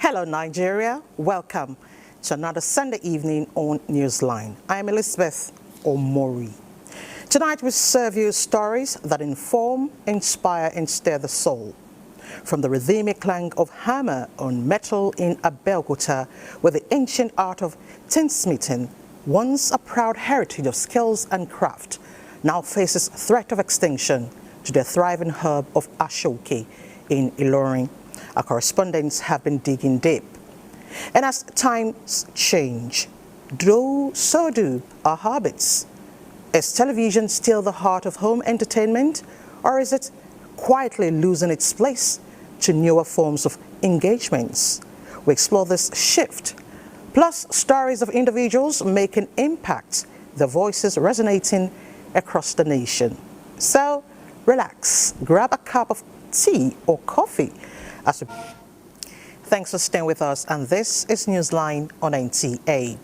Hello, Nigeria. Welcome to another Sunday evening on Newsline. I'm Elizabeth Omori. Tonight we serve you stories that inform, inspire, and stir the soul. From the rhythmic clang of hammer on metal in Abuja, where the ancient art of tinsmithing, once a proud heritage of skills and craft, now faces threat of extinction, to the thriving hub of Ashoke in Ilorin. Our correspondents have been digging deep. And as times change, so do our habits. Is television still the heart of home entertainment, or is it quietly losing its place to newer forms of engagements? We explore this shift, plus stories of individuals making impact, their voices resonating across the nation. So relax, grab a cup of tea or coffee. Thanks for staying with us, and this is Newsline on NTA.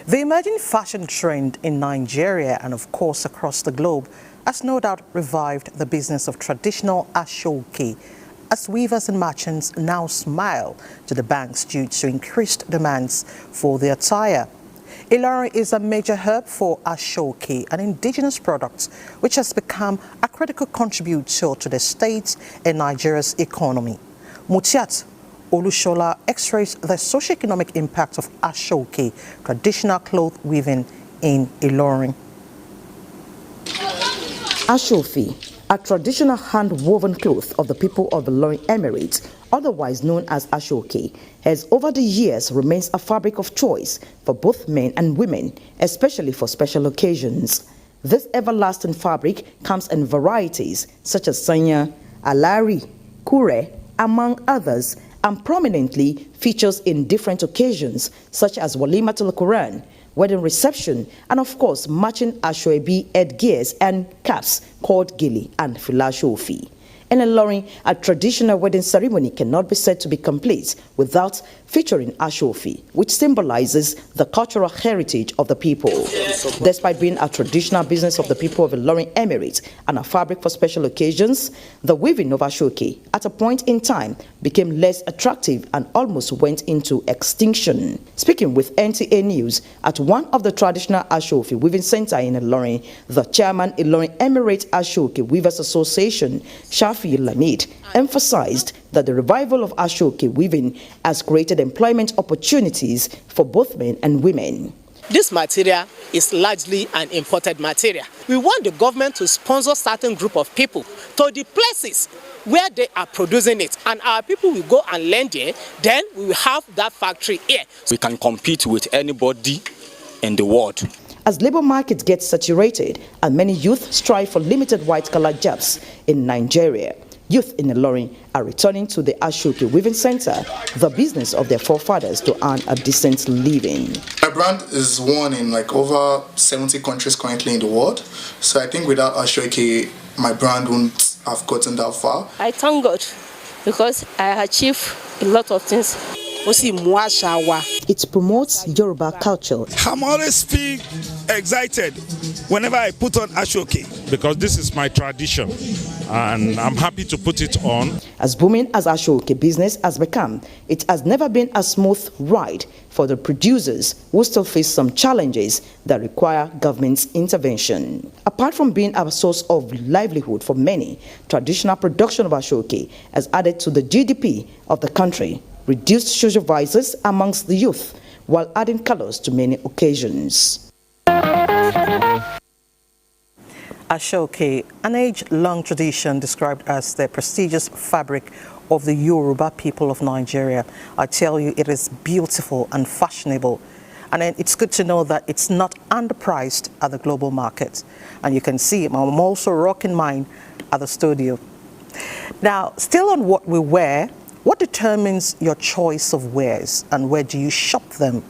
The emerging fashion trend in Nigeria and of course across the globe has no doubt revived the business of traditional Ashoke, as weavers and merchants now smile to the banks due to increased demands for the attire. Ilorin is a major hub for Ashoke, an indigenous product which has become a critical contributor to the state and Nigeria's economy. Mutiat Olushola x-rays the socio-economic impact of Ashoke, traditional cloth weaving in Ilorin. Ashoke, a traditional hand-woven cloth of the people of the Ilorin Emirate, otherwise known as Ashoke, has over the years remains a fabric of choice for both men and women, especially for special occasions. This everlasting fabric comes in varieties such as sanya, alari, kure, among others, and prominently features in different occasions such as Walimatul Quran, wedding reception, and of course matching Ashoebi headgears and caps called gili and filashofi. In Ilorin, a traditional wedding ceremony cannot be said to be complete without featuring Ashoke, which symbolizes the cultural heritage of the people. Despite being a traditional business of the people of the Ilorin Emirate and a fabric for special occasions, the weaving of Ashoke at a point in time became less attractive and almost went into extinction. Speaking with NTA News at one of the traditional Ashoke weaving center in Ilorin, the chairman Ilorin Emirate Ashoke Weavers Association, Shafi Lamid, emphasized that the revival of Ashoke weaving has created employment opportunities for both men and women. This material is largely an imported material. We want the government to sponsor certain group of people to the places where they are producing it, and our people will go and learn there. Then we will have that factory here. We can compete with anybody in the world. As labor market gets saturated and many youth strive for limited white-collar jobs in Nigeria, youth in Ilorin are returning to the Ashoke Weaving Center, the business of their forefathers, to earn a decent living. My brand is one in like over 70 countries currently in the world. So I think without Ashoke, my brand wouldn't have gotten that far. I thank God because I achieved a lot of things. It promotes Yoruba culture. I'm always feel excited whenever I put on Ashoke, because this is my tradition and I'm happy to put it on. As booming as Ashoke business has become, it has never been a smooth ride for the producers, who still face some challenges that require government's intervention. Apart from being a source of livelihood for many, traditional production of Ashoke has added to the GDP of the country, reduced social vices amongst the youth, while adding colors to many occasions. Ashoke, an age-long tradition described as the prestigious fabric of the Yoruba people of Nigeria. I tell you, it is beautiful and fashionable. And it's good to know that it's not underpriced at the global market. And you can see I'm also rocking mine at the studio. Now, still on what we wear, what determines your choice of wares and where do you shop them?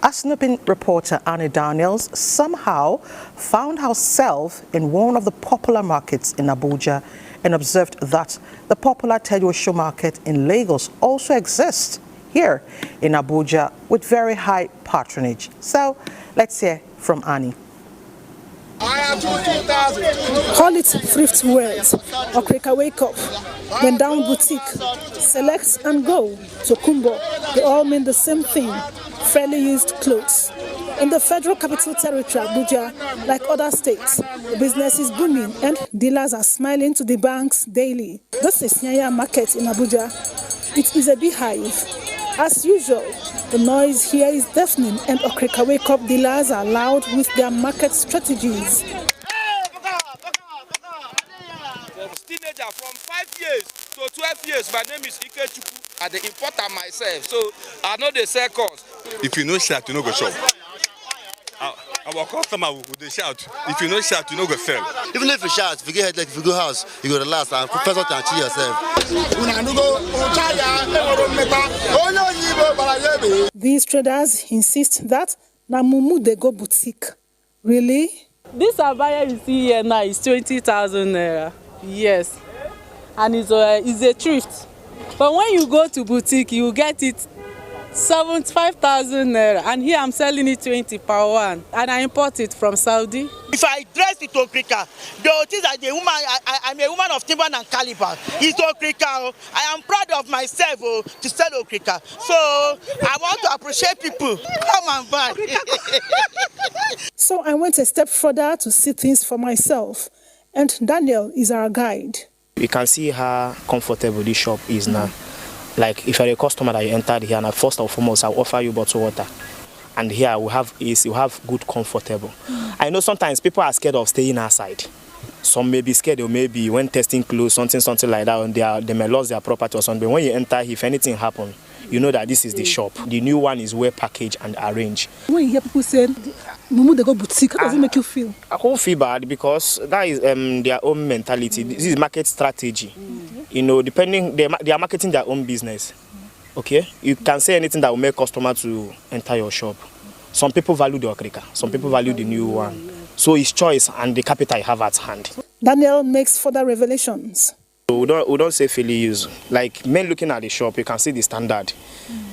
Asnopin reporter Annie Daniels somehow found herself in one of the popular markets in Abuja and observed that the popular Tejuosho market in Lagos also exists here in Abuja with very high patronage. So let's hear from Annie. Call it thrift wears, Okrika Wake Up, Bend Down Boutique, Select and Go, Tokumbo, they all mean the same thing, fairly used clothes. In the Federal Capital Territory, Abuja, like other states, the business is booming and dealers are smiling to the banks daily. This is Nyaya Market in Abuja. It is a beehive. As usual, the noise here is deafening and Okrika Wake Up dealers are loud with their market strategies. Teenager from 5 years to 12 years. My name is Ikechuku. I the importer myself, so I know the sell cost. If you know shout, you know go shop. Our customer will they shout. If you know shout, you know go sell. Even if you shout, if you get headache, if you go house, you go to last and professor can cheer yourself. These traders insist that Namumu they go boutique. Really? This abaya you see here now is 20,000 naira. Yes, and it's a thrift. But when you go to boutique, you get it 75,000 naira, and here I'm selling it 20 per one, and I import it from Saudi. If I dress it Okrika, the things that the woman, I'm a woman of timber and caliber. It's Okrika. I am proud of myself to sell Okrika. So I want to appreciate people. Come and buy. So I went a step further to see things for myself, and Daniel is our guide. You can see how comfortable this shop is now. Like if you're a customer that you entered here, and first and foremost, I'll offer you bottled water. And here we have is you have good comfortable. I know sometimes people are scared of staying outside. Some may be scared, or maybe when testing clothes, something like that, and they may lose their property or something. But when you enter, if anything happens, you know that this is the shop. The new one is well packaged and arranged. When you hear people say, Mumu, they go boutique, how does it make you feel? I won't feel bad because that is their own mentality. This is market strategy. You know, depending, they are marketing their own business. Okay? You can say anything that will make customers to enter your shop. Some people value the Okrika, some people value the new one. So it's choice and the capital you have at hand. Daniel makes further revelations. We don't say fairly use. Like men looking at the shop, you can see the standard.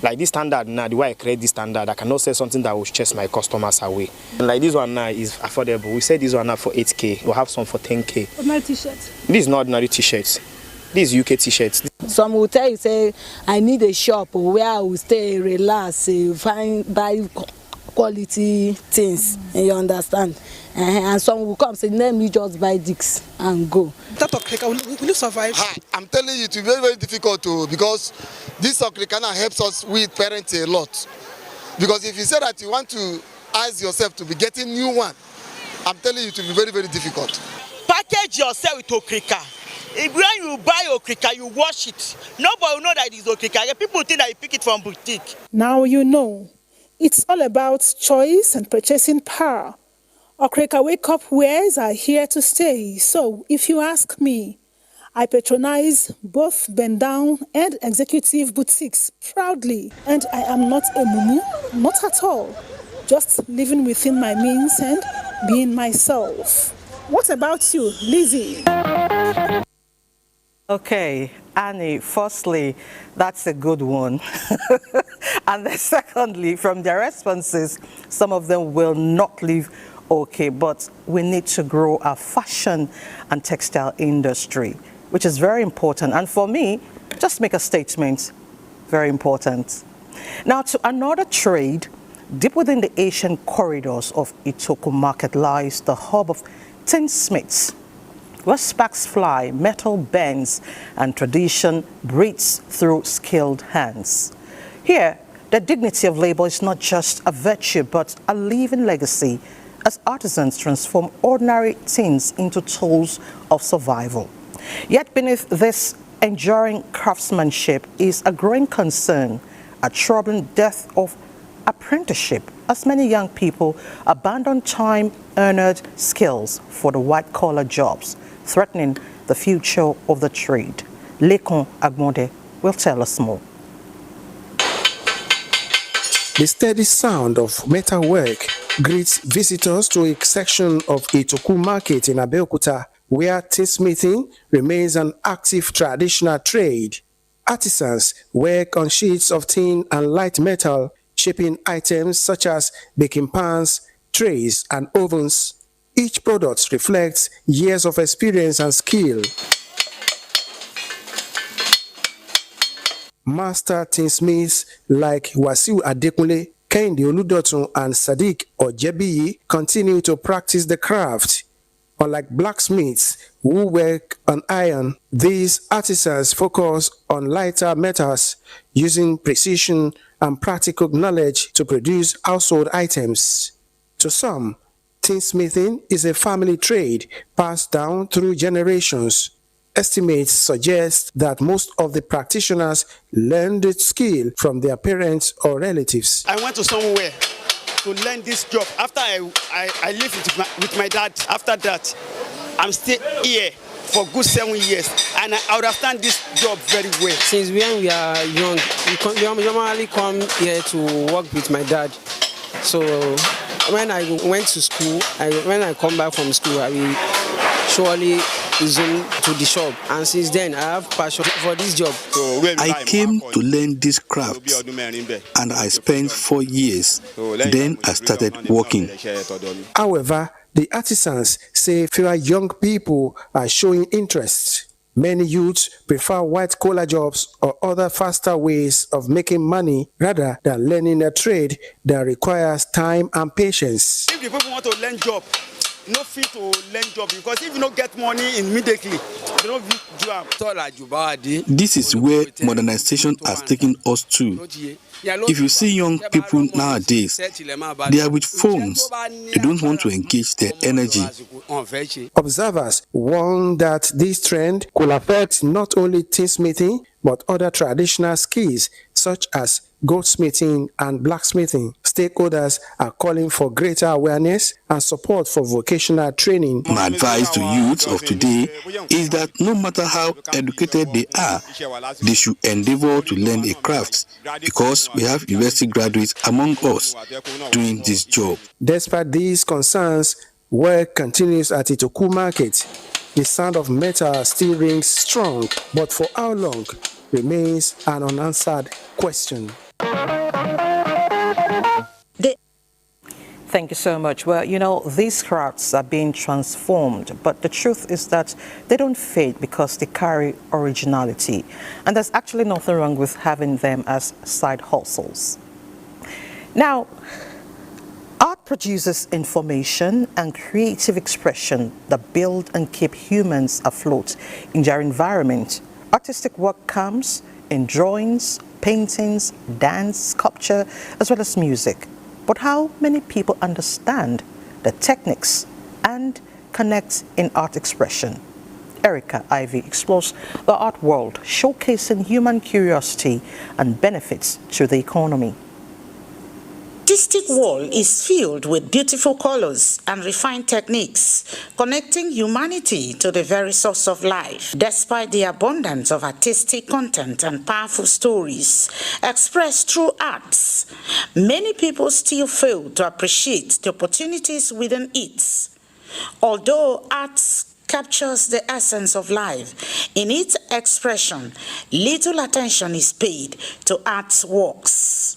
Like this standard now, the way I create this standard, I cannot say something that will chase my customers away. And like this one now is affordable. We say this one now for 8K. We'll have some for 10K. Ordinary t-shirts? This is not ordinary t-shirts. This is UK t-shirts. Some will tell you, say, I need a shop where I will stay, relax, buy quality things, and you understand. And some will come say, let me just buy this and go. That Okrika, will you survive? I'm telling you, it will be very, very difficult to, because this Okrika helps us with parents a lot. Because if you say that you want to ask yourself to be getting new one, I'm telling you, it will be very, very difficult. Package yourself with Okrika. When you buy Okrika, you wash it. Nobody will know that it is Okrika. People think that you pick it from boutique. Now you know. It's all about choice and purchasing power. Okrika Wake Up wares are here to stay. So if you ask me, I patronize both bend down and executive boutiques proudly. And I am not a mumu, not at all. Just living within my means and being myself. What about you, Lizzie? Okay, Annie, firstly, that's a good one. And then secondly, from their responses, some of them will not leave okay, but we need to grow our fashion and textile industry, which is very important. And for me, just make a statement, very important. Now to another trade, deep within the Asian corridors of Itoku Market lies the hub of tinsmiths, where sparks fly, metal bends, and tradition breathes through skilled hands. Here, the dignity of labor is not just a virtue, but a living legacy as artisans transform ordinary things into tools of survival. Yet beneath this enduring craftsmanship is a growing concern, a troubling death of apprenticeship, as many young people abandon time-earned skills for the white-collar jobs, threatening the future of the trade. Lekon Agmonde will tell us more. The steady sound of metalwork greets visitors to a section of Itoku Market in Abeokuta, where tinsmithing remains an active traditional trade. Artisans work on sheets of tin and light metal, shaping items such as baking pans, trays, and ovens. Each product reflects years of experience and skill. Master tinsmiths like Wasiu Adekunle, Kehinde Oludotun, and Sadiq Ojebiyi continue to practice the craft. Unlike blacksmiths who work on iron, these artisans focus on lighter metals, using precision and practical knowledge to produce household items. To some, tinsmithing is a family trade passed down through generations. Estimates suggest that most of the practitioners learned the skill from their parents or relatives. I went to somewhere to learn this job. After I lived with my dad, after that, I'm still here for good 7 years, and I understand this job very well. Since when we are young, we normally come here to work with my dad. So when I went to school, when I come back from school, I will surely resume to the shop. And since then, I have passion for this job. I came to learn this craft, and I spent 4 years. Then I started working. However, the artisans say fewer young people are showing interest. Many youths prefer white-collar jobs or other faster ways of making money rather than learning a trade that requires time and patience. If the people want to learn job, no fit to learn job, because if you don't get money immediately, you don't do. This is where modernization has taken us to. If you see young people nowadays, they are with phones. They don't want to engage their energy. Observers warn that this trend could affect not only tinsmithing but other traditional skills such as goldsmithing and blacksmithing. Stakeholders are calling for greater awareness and support for vocational training. My advice to youths of today is that no matter how educated they are, they should endeavor to learn a craft, because we have university graduates among us doing this job. Despite these concerns, work continues at Itoku Market. The sound of metal still rings strong, but for how long remains an unanswered question. Thank you so much. Well, you know, these crafts are being transformed, but the truth is that they don't fade because they carry originality. And there's actually nothing wrong with having them as side hustles. Now, art produces information and creative expression that build and keep humans afloat in their environment. Artistic work comes in drawings, paintings, dance, sculpture, as well as music. But how many people understand the techniques and connect in art expression? Erica Ivy explores the art world, showcasing human curiosity and benefits to the economy. Artistic world is filled with beautiful colors and refined techniques, connecting humanity to the very source of life. Despite the abundance of artistic content and powerful stories expressed through arts, many people still fail to appreciate the opportunities within it. Although arts captures the essence of life in its expression, little attention is paid to art's works.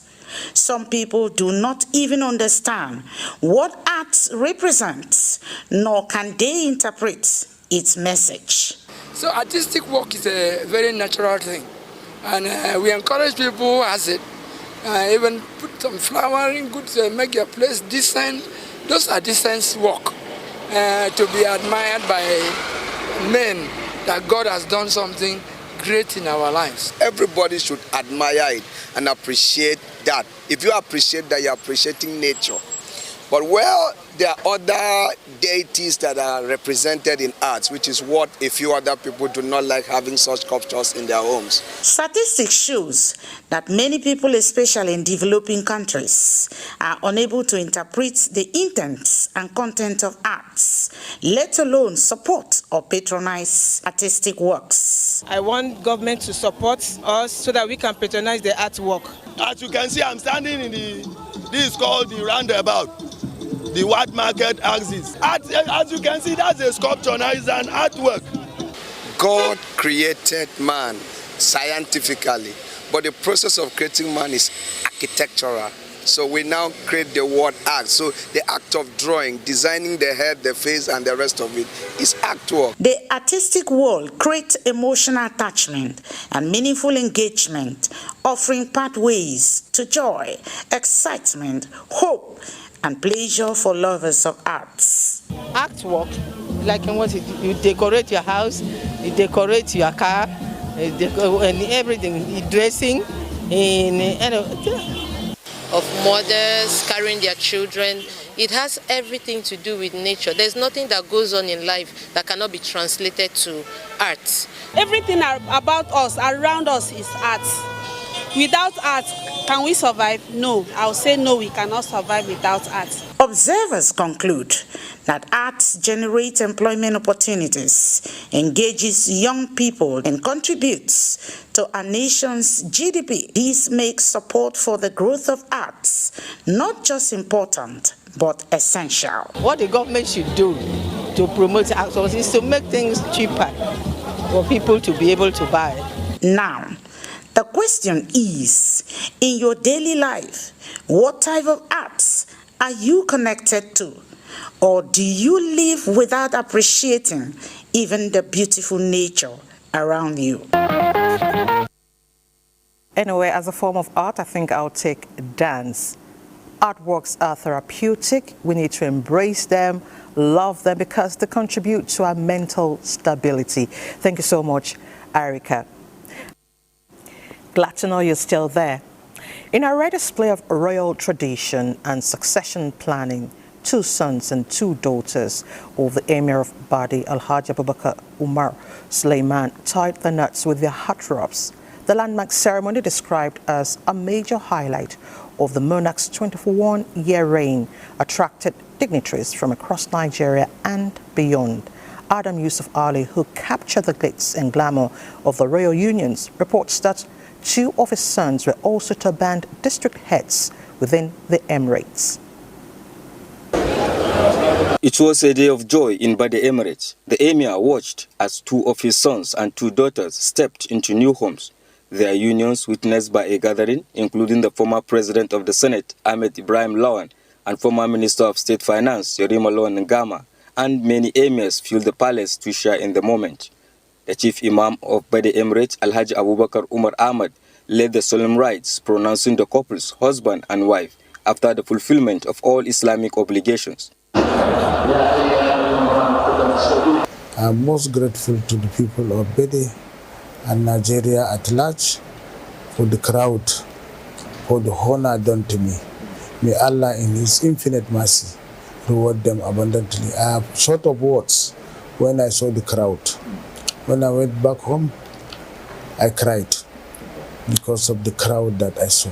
Some people do not even understand what art represents, nor can they interpret its message. So artistic work is a very natural thing, and we encourage people as it, even put some flowering, good, make your place decent. Those are decent work to be admired by men, that God has done something great in our lives. Everybody should admire it and appreciate that. If you appreciate that, you're appreciating nature. But well, there are other deities that are represented in arts, which is what a few other people do not like having such sculptures in their homes. Statistics shows that many people, especially in developing countries, are unable to interpret the intents and content of arts, let alone support or patronize artistic works. I want government to support us so that we can patronize the artwork. As you can see, I'm standing in this is called the roundabout, the wide market axis. As you can see, that's a sculpture, now it's an artwork. God created man scientifically, but the process of creating man is architectural. So we now create the word act. So the act of drawing, designing the head, the face, and the rest of it is artwork. The artistic world creates emotional attachment and meaningful engagement, offering pathways to joy, excitement, hope, and pleasure for lovers of arts. Artwork, like in what you decorate your house, you decorate your car, and everything, dressing, of mothers carrying their children. It has everything to do with nature. There's nothing that goes on in life that cannot be translated to art. Everything about us, around us, is art. Without art, can we survive? No. I'll say no, we cannot survive without art. Observers conclude that arts generates employment opportunities, engages young people, and contributes to our nation's GDP. This makes support for the growth of arts not just important, but essential. What the government should do to promote arts is to make things cheaper for people to be able to buy. Now, the question is, in your daily life, what type of arts are you connected to? Or do you live without appreciating even the beautiful nature around you? Anyway, as a form of art, I think I'll take dance. Artworks are therapeutic. We need to embrace them, love them, because they contribute to our mental stability. Thank you so much, Erica. Glad to know you're still there. In a rare display of royal tradition and succession planning, 2 sons and 2 daughters of the Emir of Badi, Alhaji Abubakar Umar Suleiman, tied the knots with their heartthrobs. The landmark ceremony, described as a major highlight of the monarch's 21-year reign, attracted dignitaries from across Nigeria and beyond. Adam Yusuf Ali, who captured the glitz and glamour of the royal unions, reports that 2 of his sons were also turbaned district heads within the Emirates. It was a day of joy in Badi Emirates. The Emir watched as 2 of his sons and 2 daughters stepped into new homes. Their unions witnessed by a gathering, including the former President of the Senate, Ahmed Ibrahim Lawan, and former Minister of State Finance, Yerima Lawan Ngama, and many Emirs filled the palace to share in the moment. The chief imam of Badi Emirates, Alhaji Abubakar Umar Ahmad, led the solemn rites, pronouncing the couples husband and wife after the fulfillment of all Islamic obligations. I'm most grateful to the people of Badi and Nigeria at large for the crowd, for the honor done to me. May Allah in His infinite mercy reward them abundantly. I have short of words when I saw the crowd. When I went back home, I cried because of the crowd that I saw.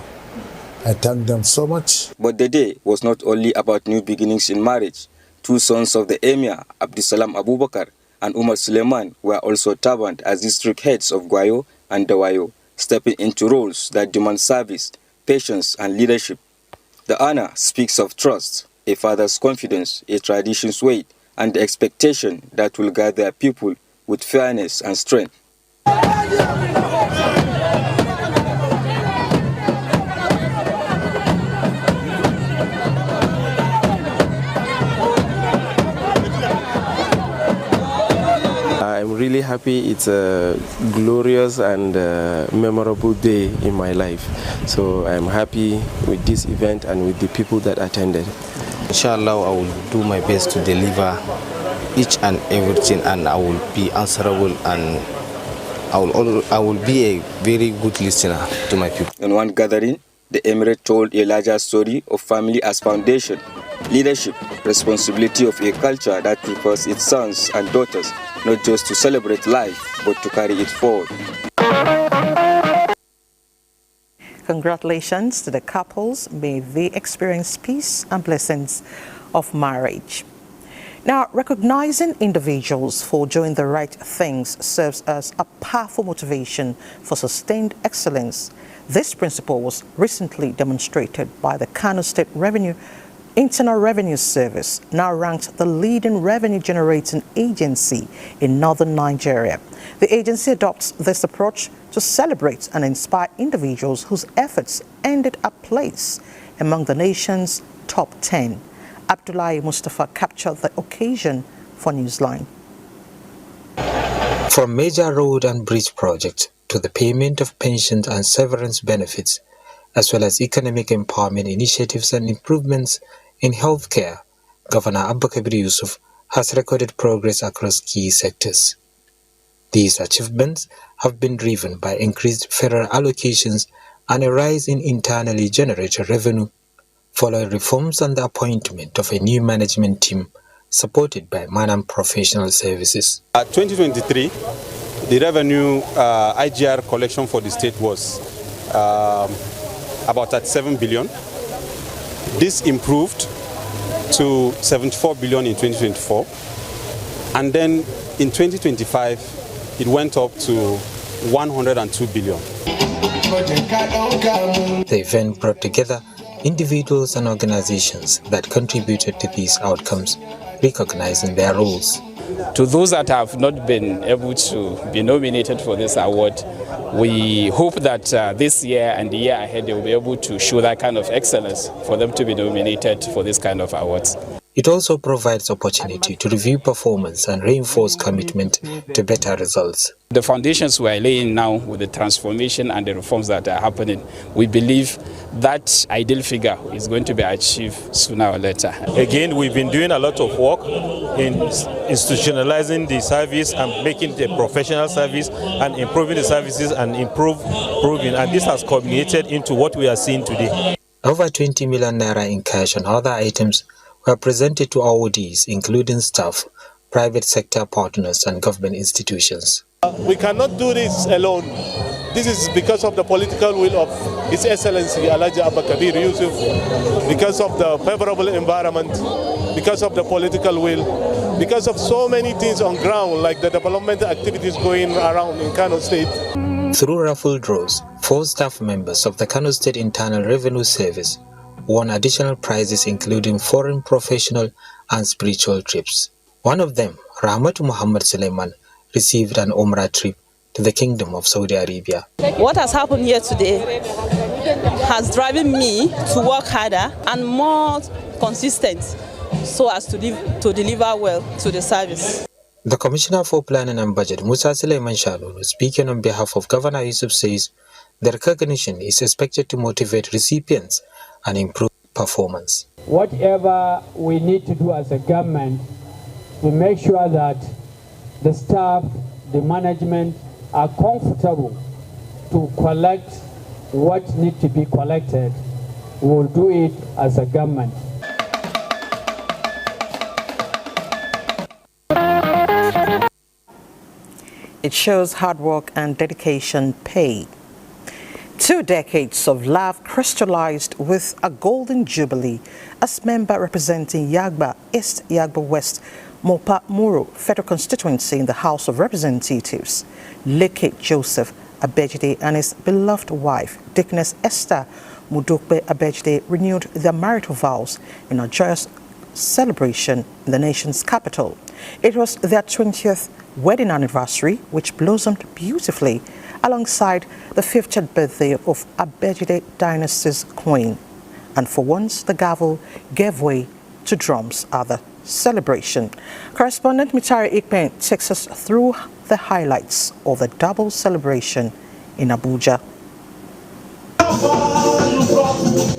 I thank them so much. But the day was not only about new beginnings in marriage. 2 sons of the Emir, Abdisalam Abubakar and Umar Suleiman, were also turbaned as district heads of Gwayo and Dawayo, stepping into roles that demand service, patience, and leadership. The honor speaks of trust, a father's confidence, a tradition's weight, and the expectation that will guide their people with fairness and strength. I'm really happy. It's a glorious and memorable day in my life. So I'm happy with this event and with the people that attended. Inshallah, I will do my best to deliver each and everything, and I will be answerable, and I will be a very good listener to my people. In one gathering, the Emirate told a larger story of family as foundation, leadership, responsibility of a culture that prefers its sons and daughters not just to celebrate life, but to carry it forward. Congratulations to the couples. May they experience peace and blessings of marriage. Now, recognizing individuals for doing the right things serves as a powerful motivation for sustained excellence. This principle was recently demonstrated by the Kano State Internal Revenue Service, now ranked the leading revenue-generating agency in northern Nigeria. The agency adopts this approach to celebrate and inspire individuals whose efforts ended a place among the nation's top 10. Abdullahi Mustafa captured the occasion for Newsline. From major road and bridge projects to the payment of pensions and severance benefits, as well as economic empowerment initiatives and improvements in healthcare, Governor Abba Kabir Yusuf has recorded progress across key sectors. These achievements have been driven by increased federal allocations and a rise in internally generated revenue, following reforms and the appointment of a new management team supported by Manam Professional Services. 2023, the revenue IGR collection for the state was about 37 billion. This improved to 74 billion in 2024. And then in 2025, it went up to 102 billion. The event brought together individuals and organizations that contributed to these outcomes, recognizing their roles. To those that have not been able to be nominated for this award, we hope that this year and the year ahead they will be able to show that kind of excellence for them to be nominated for this kind of awards. It also provides opportunity to review performance and reinforce commitment to better results. The foundations we are laying now with the transformation and the reforms that are happening, we believe that ideal figure is going to be achieved sooner or later. Again, we've been doing a lot of work in institutionalizing the service and making the professional service and improving the services and improving, and this has culminated into what we are seeing today. Over 20 million naira in cash and other items were presented to awardees, including staff, private sector partners and government institutions. We cannot do this alone. This is because of the political will of His Excellency Alhaji Abba Kabir Yusuf, because of the favorable environment, because of the political will, because of so many things on ground like the development activities going around in Kano State. Through raffle draws, 4 staff members of the Kano State Internal Revenue Service won additional prizes including foreign professional and spiritual trips. One of them, Rahmatu Muhammad Suleiman, received an Umrah trip to the Kingdom of Saudi Arabia. What has happened here today has driven me to work harder and more consistent so as to deliver well to the service. The Commissioner for Planning and Budget, Musa Suleiman Shalulu, speaking on behalf of Governor Yusuf, says the recognition is expected to motivate recipients and improve performance. Whatever we need to do as a government to make sure that the staff, the management are comfortable to collect what needs to be collected, we will do it as a government. It shows hard work and dedication pay. 2 decades of love crystallized with a golden jubilee as member representing Yagba East, Yagba West, Mopa Muro Federal Constituency in the House of Representatives, Leke Joseph Abejide and his beloved wife, Deaconess Esther Mudokbe Abejide, renewed their marital vows in a joyous celebration in the nation's capital. It was their 20th wedding anniversary, which blossomed beautifully alongside the 50th birthday of Abejide dynasty's queen. And for once, the gavel gave way to drums at the celebration. Correspondent Mitari Ikpen takes us through the highlights of the double celebration in Abuja.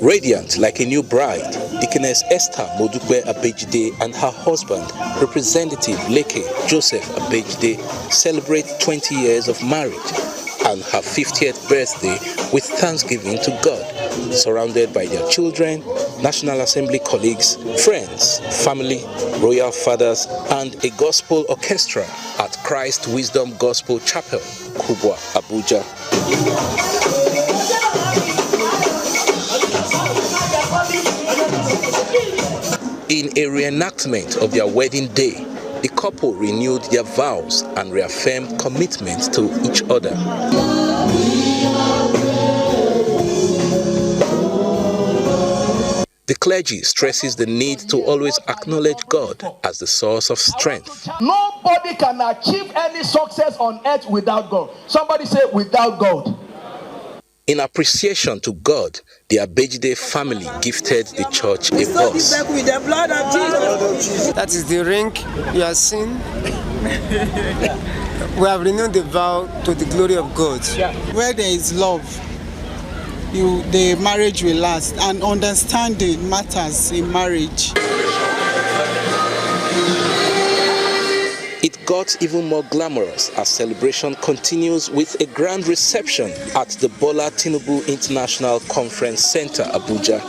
Radiant like a new bride, Deaconess Esther Modukwe Abejide and her husband, Representative Leke Joseph Abejide, celebrate 20 years of marriage and her 50th birthday with thanksgiving to God, surrounded by their children, National Assembly colleagues, friends, family, royal fathers, and a gospel orchestra at Christ Wisdom Gospel Chapel, Kubwa, Abuja. In a reenactment of their wedding day, the couple renewed their vows and reaffirmed commitment to each other. The clergy stresses the need to always acknowledge God as the source of strength. Nobody can achieve any success on earth without God. Somebody say, without God. In appreciation to God, the Abejide family gifted the church a bus. With the blood of Jesus. That is the ring you are seeing. We have renewed the vow to the glory of God. Where there is love, the marriage will last, and understanding matters in marriage. It got even more glamorous as celebration continues with a grand reception at the Bola Tinubu International Conference Center, Abuja.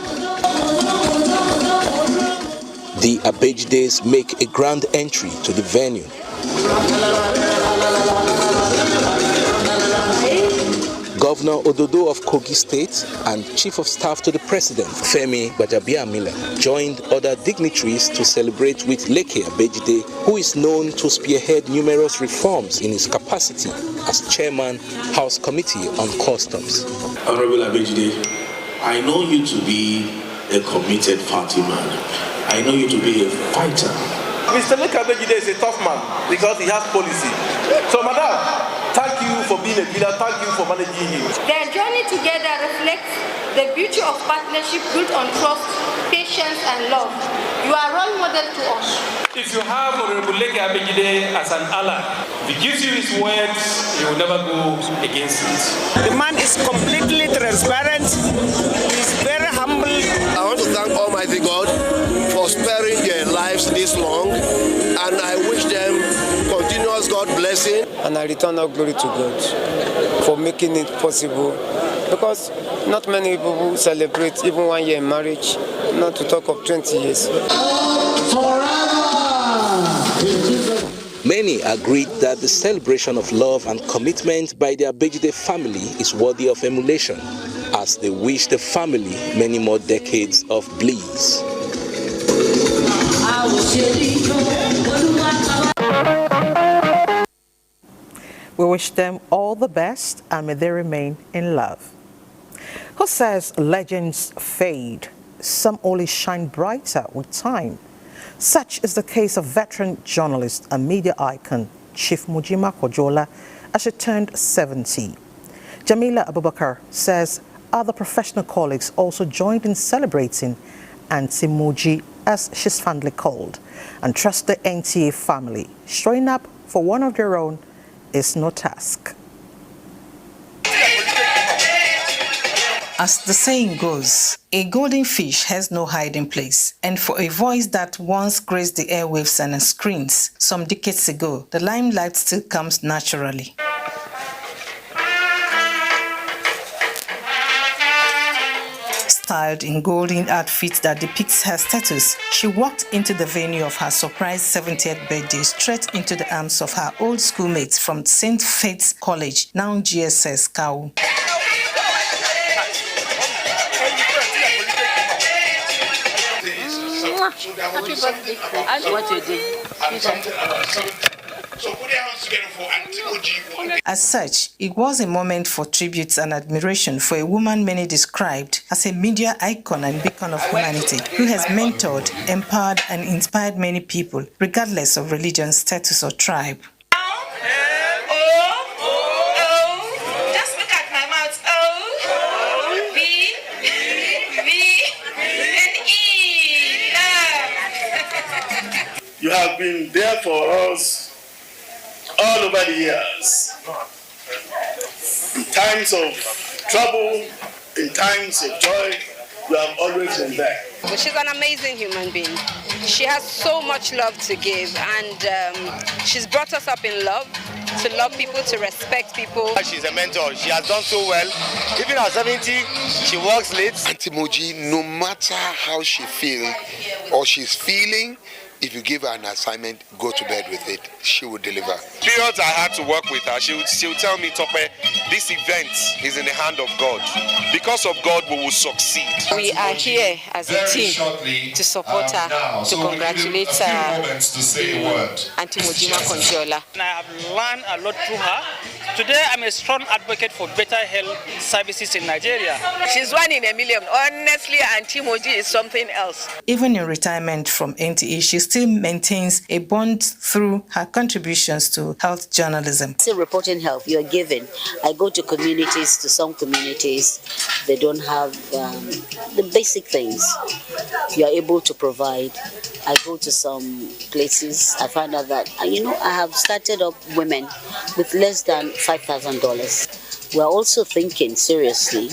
The Abejides make a grand entry to the venue. Governor Ododo of Kogi State and Chief of Staff to the President, Femi Gbajabiamila, joined other dignitaries to celebrate with Leke Abejide, who is known to spearhead numerous reforms in his capacity as Chairman, House Committee on Customs. Honorable Abejide, I know you to be a committed party man. I know you to be a fighter. Mr. Leke Abejide is a tough man because he has policy. So, Madam, thank you for being a leader. Thank you for managing you. Their journey together reflects the beauty of partnership built on trust, patience, and love. You are a role model to us. If you have Honorable Leke Abejide as an ally, if he gives you his words, he will never go against it. The man is completely transparent. He's very humble. I want to thank Almighty God for sparing their lives this long, and I wish them continuous God blessing. And I return all glory to God for making it possible, because not many people celebrate even 1 year in marriage, not to talk of 20 years. Many agreed that the celebration of love and commitment by the Abejide family is worthy of emulation, as they wish the family many more decades of bliss. We wish them all the best and may they remain in love. Who says legends fade? Some only shine brighter with time. Such is the case of veteran journalist and media icon Chief Mujima Kojola as she turned 70. Jamila Abubakar says other professional colleagues also joined in celebrating Auntie Muji, as she's fondly called, and trust the NTA family. Showing up for one of their own is no task. As the saying goes, a golden fish has no hiding place. And for a voice that once graced the airwaves and screens some decades ago, the limelight still comes naturally. Styled in golden outfits that depicts her status, she walked into the venue of her surprise 70th birthday straight into the arms of her old schoolmates from St. Faith's College, now GSS Kau. Happy birthday. What you did. As such, it was a moment for tributes and admiration for a woman many described as a media icon and beacon of humanity who has mentored, empowered and inspired many people, regardless of religion, status or tribe. You have been there for us all over the years. In times of trouble, in times of joy, you have always been there. She's an amazing human being. She has so much love to give, and she's brought us up in love, to love people, to respect people. She's a mentor. She has done so well. Even at 70, she works late. Auntie Moji, no matter how she feels or she's feeling, if you give her an assignment, go to bed with it. She will deliver. Periods I had to work with her, she would tell me, Tope, this event is in the hand of God. Because of God, we will succeed. We are here as a team to support her, to congratulate her, Auntie Mujima Kojola. I have learned a lot through her. Today, I'm a strong advocate for better health services in Nigeria. She's $1 in a million. Honestly, Auntie Moji is something else. Even in retirement from NTA, she still maintains a bond through her contributions to health journalism. Still reporting health, you're given. I go to communities, to some communities, they don't have the basic things you are able to provide. I go to some places, I find out that, I have started up women with less than $5,000. We're also thinking seriously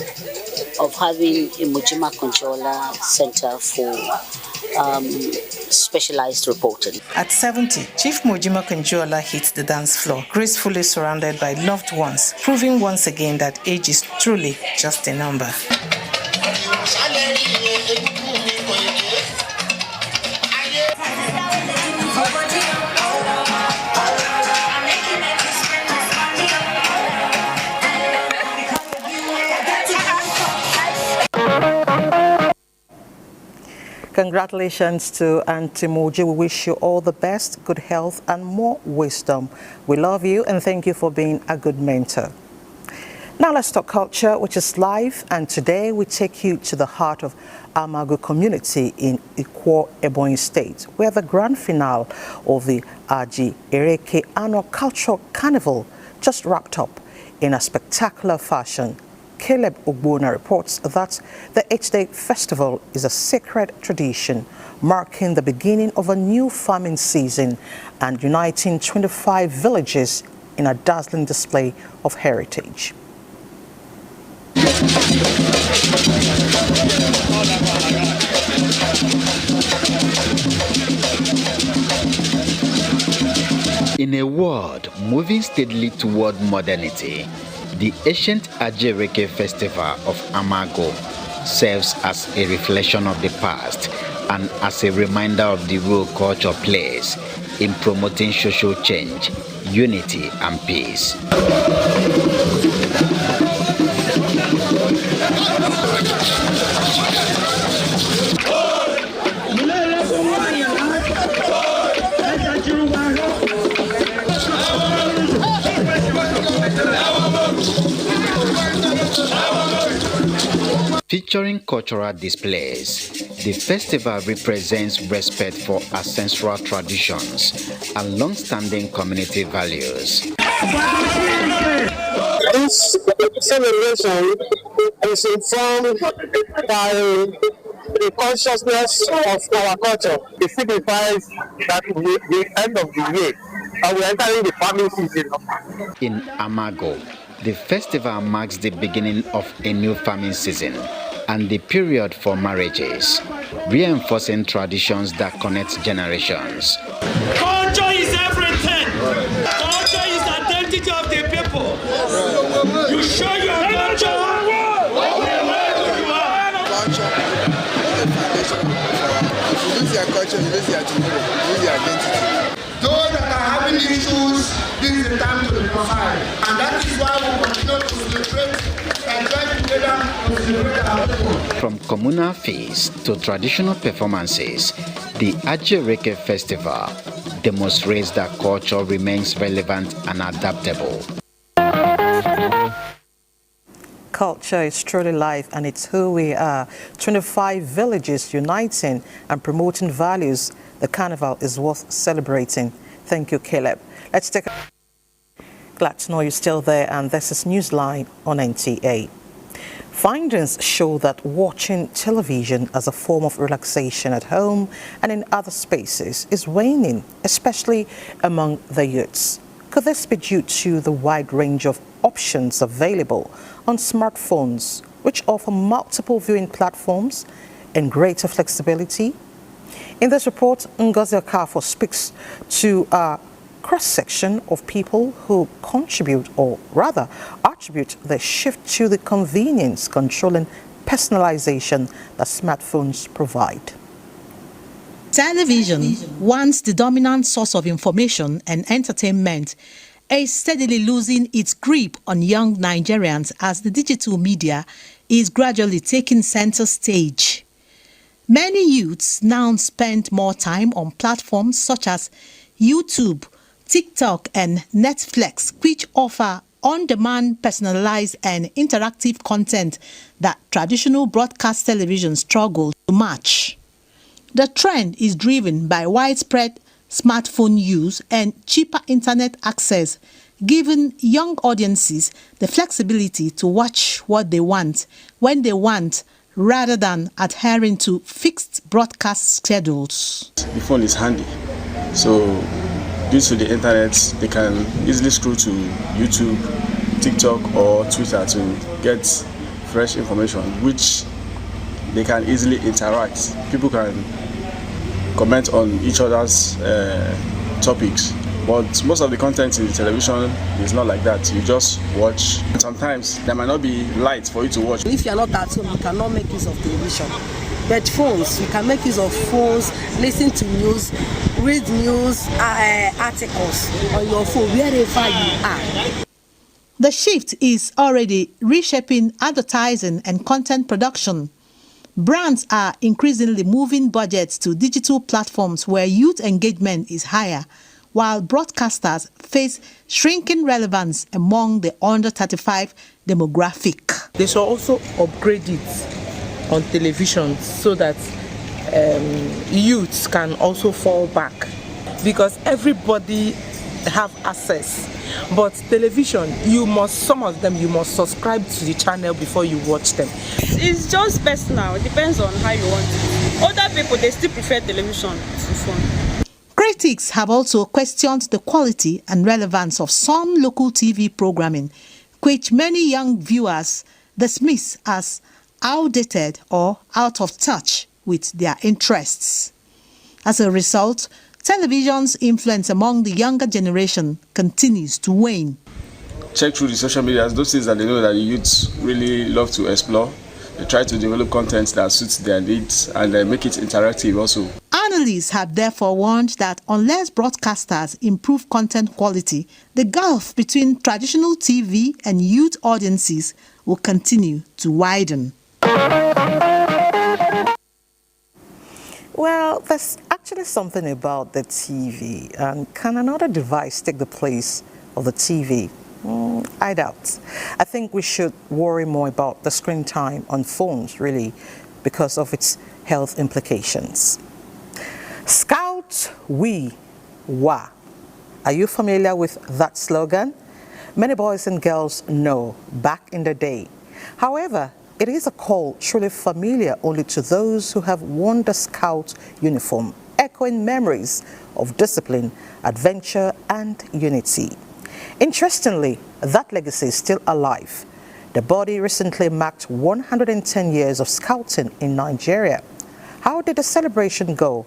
of having a Mujima Controller Center for specialized reporting. At 70, Chief Mujima Conjola hits the dance floor, gracefully surrounded by loved ones, proving once again that age is truly just a number. Congratulations to Auntie Moji. We wish you all the best, good health and more wisdom. We love you and thank you for being a good mentor. Now let's talk culture, which is live, and today we take you to the heart of Amago community in Ikwo, Ebonyi State, where the grand finale of the Aji Ereke annual cultural carnival just wrapped up in a spectacular fashion. Caleb Ogbona reports that the 8-day festival is a sacred tradition, marking the beginning of a new farming season and uniting 25 villages in a dazzling display of heritage. In a world moving steadily toward modernity, the ancient Ajereke festival of Amago serves as a reflection of the past and as a reminder of the role culture plays in promoting social change, unity, and peace. Featuring cultural displays, the festival represents respect for ancestral traditions and long-standing community values. This celebration is informed by the consciousness of our culture. It signifies that the end of the year, and we're entering the farming season. In Amago, the festival marks the beginning of a new farming season and the period for marriages, reinforcing traditions that connect generations. Culture is everything. Culture is the identity of the people. You show your culture. If you lose your culture, you lose your tomorrow, you lose your identity. Those that are having issues, this is the time to reconcile. And that is why we continue to celebrate and join together to celebrate our people. From communal feasts to traditional performances, the Ajereke Festival demonstrates that culture remains relevant and adaptable. Culture is truly life and it's who we are. 25 villages uniting and promoting values. The carnival is worth celebrating. Thank you, Caleb. Let's take a... Glad to know you're still there, and this is Newsline on NTA. Findings show that watching television as a form of relaxation at home and in other spaces is waning, especially among the youths. Could this be due to the wide range of options available on smartphones, which offer multiple viewing platforms and greater flexibility? In this report, Ngozi Okafo speaks to a cross-section of people who contribute, or rather attribute the shift to the convenience, control and personalization that smartphones provide. Television, once the dominant source of information and entertainment, is steadily losing its grip on young Nigerians as the digital media is gradually taking center stage. Many youths now spend more time on platforms such as YouTube, TikTok and Netflix, which offer on-demand, personalized and interactive content that traditional broadcast television struggle to match. The trend is driven by widespread smartphone use and cheaper internet access, giving young audiences the flexibility to watch what they want, when they want, rather than adhering to fixed broadcast schedules. The phone is handy, so due to the internet, they can easily scroll to YouTube, TikTok or Twitter to get fresh information, which they can easily interact. People can comment on each other's topics, but most of the content in the television is not like that. You just watch. Sometimes there might not be light for you to watch. If you are not at home, you cannot make use of television. But phones, you can make use of phones, listen to news, read news articles on your phone, wherever you are. The shift is already reshaping advertising and content production. Brands are increasingly moving budgets to digital platforms where youth engagement is higher, while broadcasters face shrinking relevance among the under-35 demographic. They should also upgrade it on television so that youths can also fall back, because everybody have access. But television, some of them you must subscribe to the channel before you watch them. It's just personal. It depends on how you want it. Other people, they still prefer television to phone. Critics have also questioned the quality and relevance of some local TV programming, which many young viewers dismiss as outdated or out of touch with their interests. As a result, television's influence among the younger generation continues to wane. Check through the social media, those things that they know that the youths really love to explore. They try to develop content that suits their needs and make it interactive also. Analysts have therefore warned that unless broadcasters improve content quality, the gulf between traditional TV and youth audiences will continue to widen. Well, there's actually something about the TV. And can another device take the place of the TV? I doubt. I think we should worry more about the screen time on phones, really, because of its health implications. Scout we wa. Are you familiar with that slogan? Many boys and girls know back in the day. However, it is a call truly familiar only to those who have worn the Scout uniform, echoing memories of discipline, adventure, and unity. Interestingly, that legacy is still alive. The body recently marked 110 years of Scouting in Nigeria. How did the celebration go?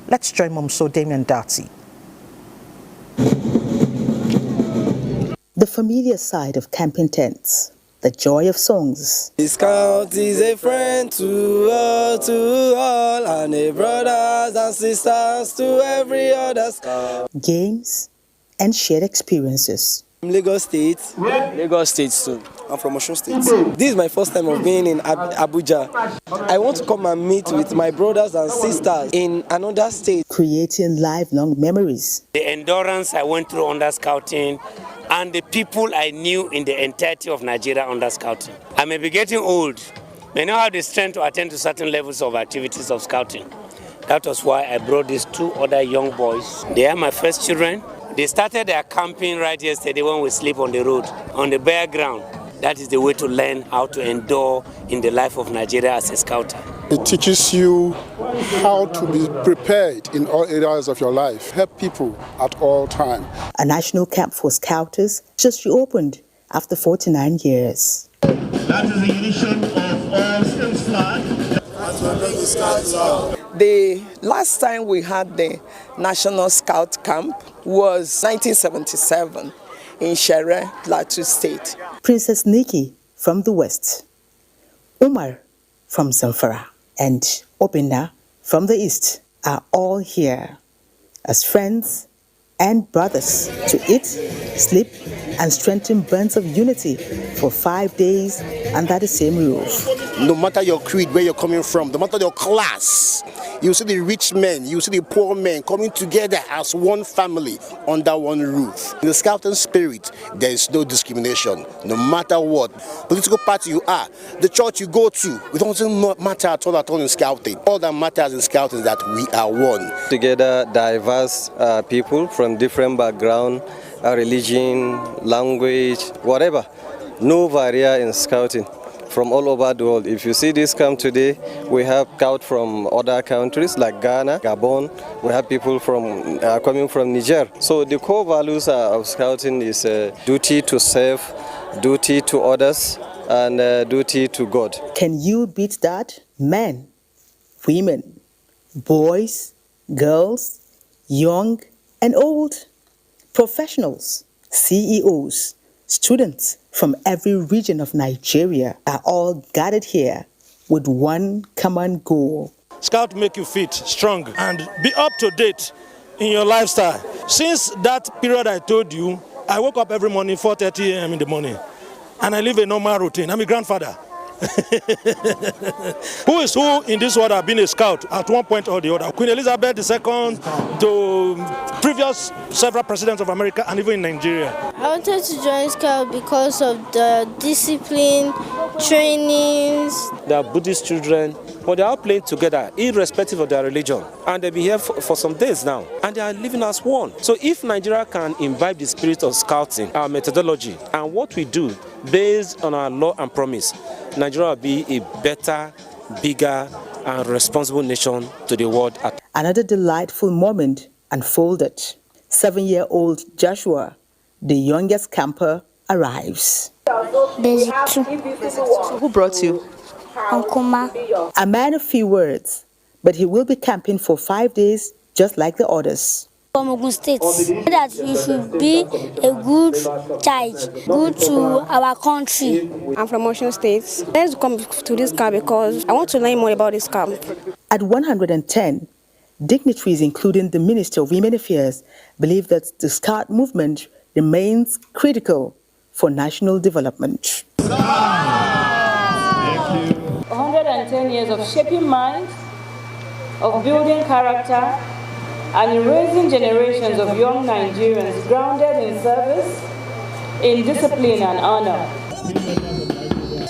Let's join Momso Damian Dati. The familiar sight of camping tents, the joy of songs. The Scout is a friend to all, and a brothers and sisters to every other Scout. Games and shared experiences. Lagos State. Lagos State too. I'm from Osun State. This is my first time of being in Abuja. I want to come and meet with my brothers and sisters in another state. Creating lifelong memories. The endurance I went through under Scouting and the people I knew in the entirety of Nigeria under Scouting. I may be getting old, may not have the strength to attend to certain levels of activities of Scouting. That was why I brought these two other young boys. They are my first children. They started their camping right yesterday when we sleep on the road, on the bare ground. That is the way to learn how to endure in the life of Nigeria as a scouter. It teaches you how to be prepared in all areas of your life. Help people at all times. A national camp for Scouters just reopened after 49 years. That is the ignition of all Scouts flag. The last time we had the National Scout Camp was 1977 in Shere, Plateau State. Princess Nikki from the West, Umar from Zamfara, and Obina from the East are all here as friends and brothers to eat, sleep, and strengthen bonds of unity for 5 days under the same roof. No matter your creed, where you're coming from, no matter your class, You see the rich men, you see the poor men coming together as one family under one roof. In the Scouting spirit, there is no discrimination, no matter what political party you are, the church you go to. It doesn't matter at all in Scouting. All that matters in Scouting is that we are one. Together, diverse people from different backgrounds, religion, language, whatever. No barrier in Scouting. From all over the world. If you see this camp today, we have scouts from other countries like Ghana, Gabon. We have people from coming from Niger. So the core values of Scouting is duty to serve, duty to others, and duty to God. Can you beat that? Men, women, boys, girls, young and old, professionals, CEOs, students from every region of Nigeria are all gathered here with one common goal. Scout make you fit, strong, and be up to date in your lifestyle. Since that period I told you, I woke up every morning 4:30 a.m. in the morning, and I live a normal routine. I'm a grandfather. Who is who in this world have been a scout at one point or the other? Queen Elizabeth II to previous several presidents of America and even in Nigeria. I wanted to join Scout because of the discipline, trainings. They are Buddhist children, but they are all playing together irrespective of their religion. And they've been here for some days now, and they are living as one. So if Nigeria can imbibe the spirit of Scouting, our methodology, and what we do based on our law and promise, Nigeria will be a better, bigger, and responsible nation to the world. Another delightful moment unfolded. 7-year-old Joshua, the youngest camper, arrives. Basic 2. Who brought you? Uncle Ma. A man of few words, but he will be camping for 5 days just like the others. From Ogun State, that you should be a good child, good to our country. I'm from Ocean State. Let's come to this camp because I want to learn more about this camp. At 110, dignitaries, including the Minister of Women Affairs, believe that the Scout movement remains critical for national development. 110 years of shaping minds, of building character, and raising generations of young Nigerians grounded in service, in discipline and honor.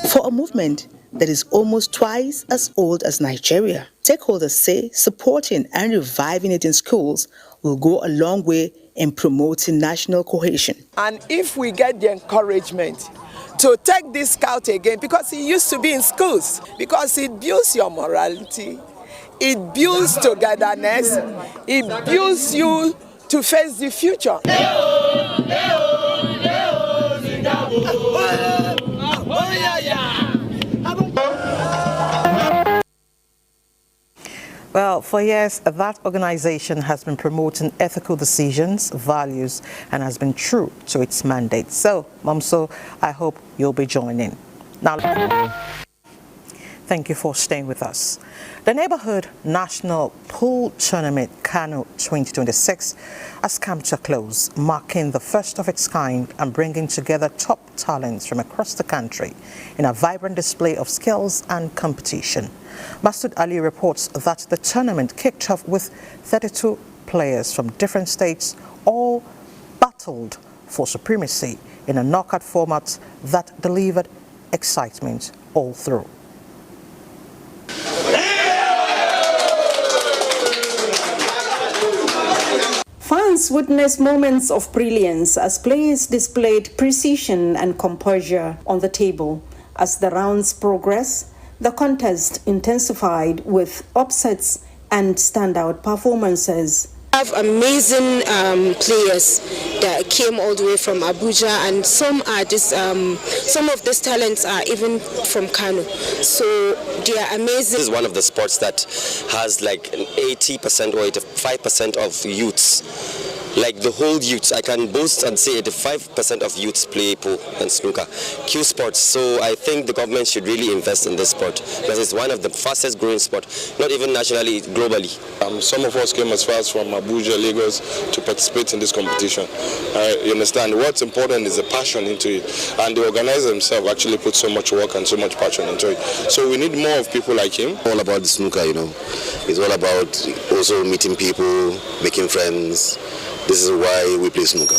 For a movement that is almost twice as old as Nigeria, stakeholders say supporting and reviving it in schools will go a long way in promoting national cohesion. And if we get the encouragement to take this Scout again, because it used to be in schools, because it builds your morality, it builds togetherness, it builds you to face the future. Well, for years, that organization has been promoting ethical decisions, values, and has been true to its mandate. So, Momso, I hope you'll be joining. Now, thank you for staying with us. The Neighborhood National Pool Tournament Kano 2026 has come to a close, marking the first of its kind and bringing together top talents from across the country in a vibrant display of skills and competition. Masood Ali reports that the tournament kicked off with 32 players from different states, all battled for supremacy in a knockout format that delivered excitement all through. Fans witnessed moments of brilliance as players displayed precision and composure on the table. As the rounds progressed, the contest intensified with upsets and standout performances. We have amazing players that came all the way from Abuja, and some of these talents are even from Kano. So they are amazing. This is one of the sports that has like an 80% or 85% of youths like the whole youth. I can boast and say 85% of youths play pool and snooker, Q sports. So I think the government should really invest in this sport because it's one of the fastest growing sports, not even nationally, globally. Some of us came as far as from Abuja, Lagos to participate in this competition. You understand, what's important is the passion into it, and the organizer himself actually put so much work and so much passion into it. So we need more of people like him. All about the snooker, you know. It's all about also meeting people, making friends. This is why we play snooker.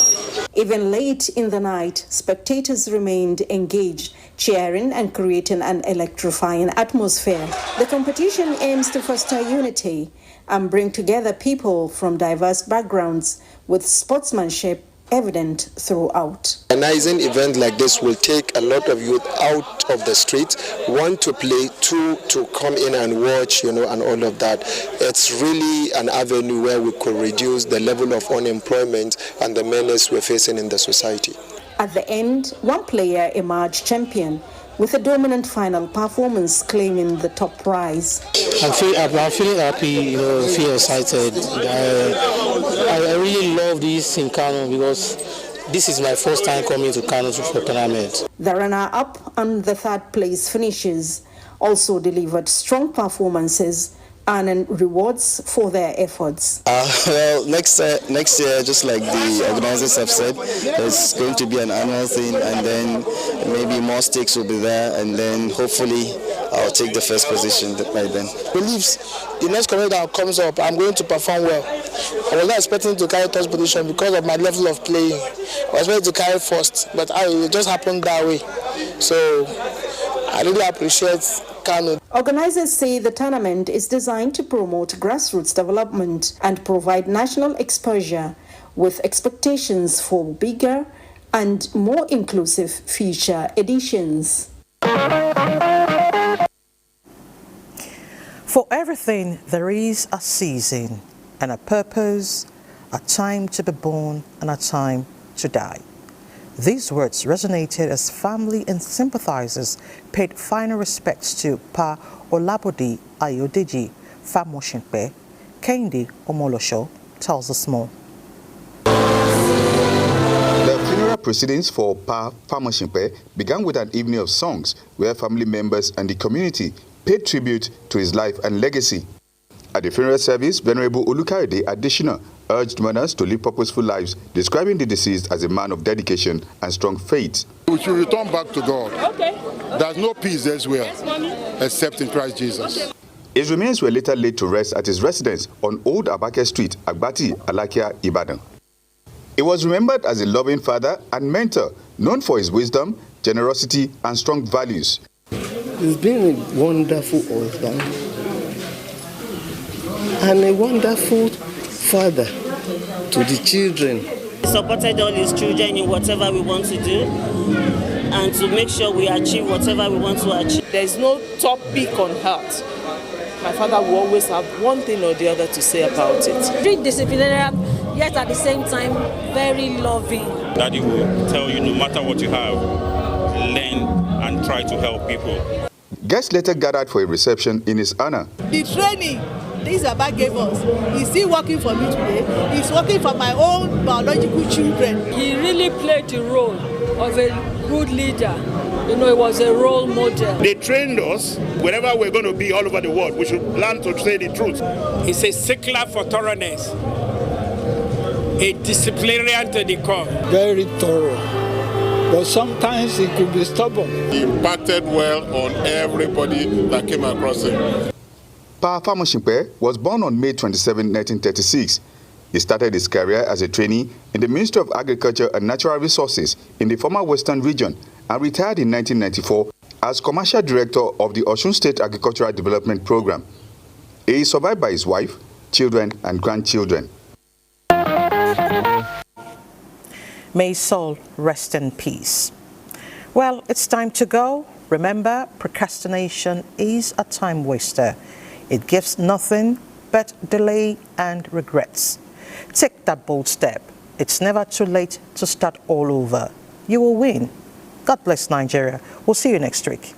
Even late in the night, spectators remained engaged, cheering and creating an electrifying atmosphere. The competition aims to foster unity and bring together people from diverse backgrounds with sportsmanship evident throughout. Organizing event like this will take a lot of youth out of the street, one to play, two to come in and watch, and all of that. It's really an avenue where we could reduce the level of unemployment and the menace we're facing in the society. At the end, one player emerged champion with a dominant final performance claiming the top prize. I'm feeling happy, feel excited. I really love this in Kano because this is my first time coming to Kano for tournament. The runner-up and the third place finishers also delivered strong performances, earning rewards for their efforts. Well, next year, just like the organizers have said, there's going to be an annual thing, and then maybe more stakes will be there, and then hopefully I'll take the first position by then. Believes the next community that comes up, I'm going to perform well. I was not expecting to carry first position because of my level of playing. I was ready to carry first, but it just happened that way. So I really appreciate Kano. Organizers say the tournament is designed to promote grassroots development and provide national exposure with expectations for bigger and more inclusive future editions. For everything, there is a season and a purpose, a time to be born and a time to die. These words resonated as family and sympathizers paid final respects to Pa Olabode Ayodeji Famoshinpe. Kehinde Omolosho tells us more. The funeral proceedings for Pa Famoshinpe began with an evening of songs where family members and the community paid tribute to his life and legacy. At the funeral service, Venerable Olukayode Additional urged mourners to live purposeful lives, describing the deceased as a man of dedication and strong faith. We should return back to God. There's no peace elsewhere except in Christ Jesus. His remains were later laid to rest at his residence on Old Abake Street, Agbati, Alakia, Ibadan. He was remembered as a loving father and mentor, known for his wisdom, generosity, and strong values. He's been a wonderful husband and a wonderful father to the children. He supported all his children in whatever we want to do and to make sure we achieve whatever we want to achieve. There is no topic on earth my father will always have one thing or the other to say about it. Very disciplinarian, yet at the same time very loving. Daddy will tell you no matter what you have, learn and try to help people. Guests later gathered for a reception in his honor. The training this Baba gave us is still working for me today. He's working for my own biological children. He really played the role of a good leader. He was a role model. They trained us wherever we're going to be all over the world. We should learn to say the truth. He's a stickler for thoroughness, a disciplinarian to the core. Very thorough, but sometimes he could be stubborn. He impacted well on everybody that came across him. Pa Famoshinpe was born on May 27, 1936. He started his career as a trainee in the Ministry of Agriculture and Natural Resources in the former Western region and retired in 1994 as Commercial Director of the Osun State Agricultural Development Program. He is survived by his wife, children, and grandchildren. May his soul rest in peace. Well, it's time to go. Remember, procrastination is a time waster. It gives nothing but delay and regrets. Take that bold step. It's never too late to start all over. You will win. God bless Nigeria. We'll see you next week.